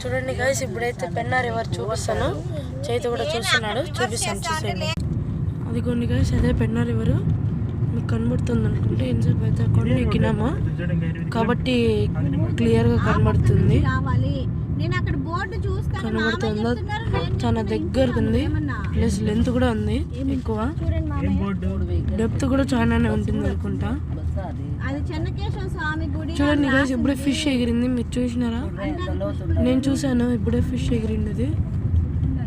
చూడండి గైస్, ఇప్పుడైతే పెన్నా రివర్ చూపిస్తాను. చైతు కూడా చూస్తున్నాడు, చూపిస్తాను చూసేయండి. అది కొన్ని గైస్, అదే పెన్నా రివర్ మీకు కనబడుతుంది అనుకుంటే. ఇన్సేపు అయితే కొండ ఎక్కినాము కాబట్టి క్లియర్గా కనబడుతుంది. కనబడుతుందో చాలా దగ్గరకు ఉంది, ప్లస్ లెంత్ కూడా ఉంది ఎక్కువ, డెప్త్ కూడా చాలానే ఉంటుంది అనుకుంటా. చూడండి గైస్, ఇప్పుడే ఫిష్ ఎగిరింది, మీరు చూసినారా? నేను చూసాను, ఇప్పుడే ఫిష్ ఎగిరింది. అది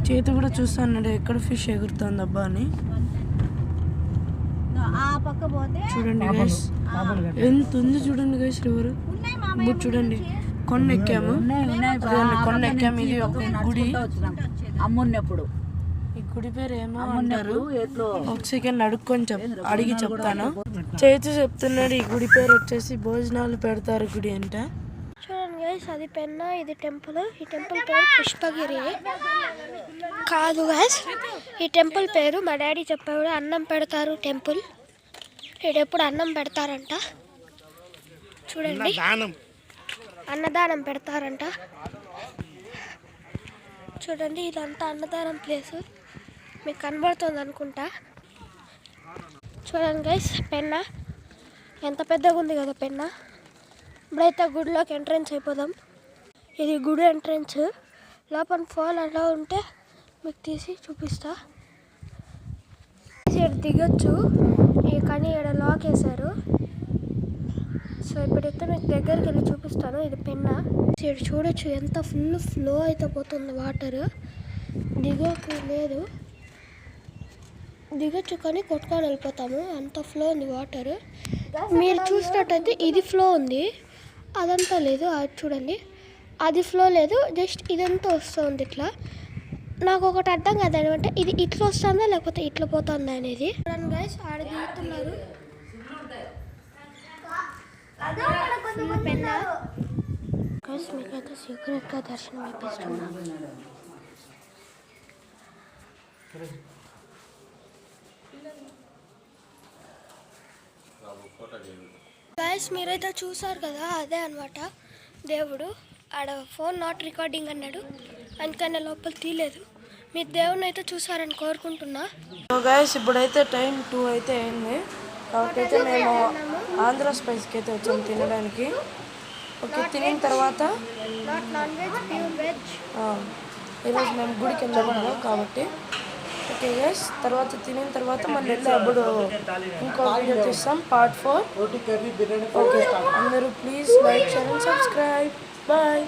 చేతి కూడా చూస్తాను ఎక్కడ ఫిష్ ఎగురుతుంది అబ్బా అని. చూడండి గైస్ ఎంత ఉంది, చూడండి గైస్ రివర్. ఇప్పుడు చూడండి కొండ ఎక్కాము, కొండ ఎక్కాము. ఇది ఒక గుడి అమ్మున్నప్పుడు. ఈ గుడి పేరు ఏమో అంటారు, ఒక సెకండ్ అడిగి చెప్తాను. చేతి చెప్తున్నాడు, ఈ గుడి పేరు వచ్చేసి భోజనాలు పెడతారు గుడి అంట. చూడండి గైస్, అది పెన్నా, ఇది టెంపుల్. ఈ టెంపుల్ పేరు పుష్పగిరి కాదు గైస్, ఈ టెంపుల్ పేరు మా డాడీ చెప్పాడు. అన్నం పెడతారు టెంపుల్, ఎప్పుడు అన్నం పెడతారంట. చూడండి, అన్నదానం పెడతారంట. చూడండి, ఇదంతా అన్నదానం ప్లేసు, మీకు కనబడుతుంది అనుకుంటా. చూడండి గైస్, పెన్నా ఎంత పెద్దగా ఉంది కదా పెన్నా. ఇప్పుడైతే గుడిలోకి ఎంట్రెన్స్ అయిపోదాం. ఇది గుడి ఎంట్రెన్స్. లోపల ఫోన్ అలా ఉంటే మీకు తీసి చూపిస్తా. దిగొచ్చు, కానీ ఇక్కడ లాక్ వేశారు. సో ఇప్పుడైతే మీకు దగ్గరికి వెళ్ళి చూపిస్తాను. ఇది పెన్నా. ఇక్కడ చూడొచ్చు ఎంత ఫుల్ ఫ్లో అయితే పోతుంది వాటర్. దిగకు లేదు, దిగొచ్చు కానీ కొట్టుకొని వెళ్ళిపోతాము, అంత ఫ్లో ఉంది వాటర్. మీరు చూసినట్టయితే ఇది ఫ్లో ఉంది, అదంతా లేదు. అది చూడండి, అది ఫ్లో లేదు, జస్ట్ ఇదంతా వస్తుంది ఇట్లా. నాకు ఒకటి అర్థం కాదు అనమాట, ఇది ఇట్లా వస్తుందా లేకపోతే ఇట్లా పోతుందా అనేది. గైస్ ఆడ దిగుతున్నారు. గైస్ మీకైతే సీక్రెట్గా దర్శనం ఇప్పిస్తున్నా. గైస్ మీరైతే చూసారు కదా, అదే అనమాట దేవుడు. ఆడ ఫోన్ నాట్ రికార్డింగ్ అన్నాడు, అందుకని లోపల తీయలేదు. మీరు దేవుడిని అయితే చూసారని కోరుకుంటున్నా. గైస్ ఇప్పుడైతే టైం 2 అయితే అయింది, కాబట్టి అయితే మేము ఆంధ్ర స్పైస్కి అయితే వచ్చాము తినడానికి. ఓకే, తినిన తర్వాత ఈరోజు మేము గుడికి వెళ్ళాము కాబట్టి. ఓకే గైస్, తర్వాత తినిన తర్వాత మళ్ళీ అప్పుడు ఇంకో వీడియో తీస్తాం, పార్ట్ 4. ఓకే, అందరూ please like, share and subscribe. Bye.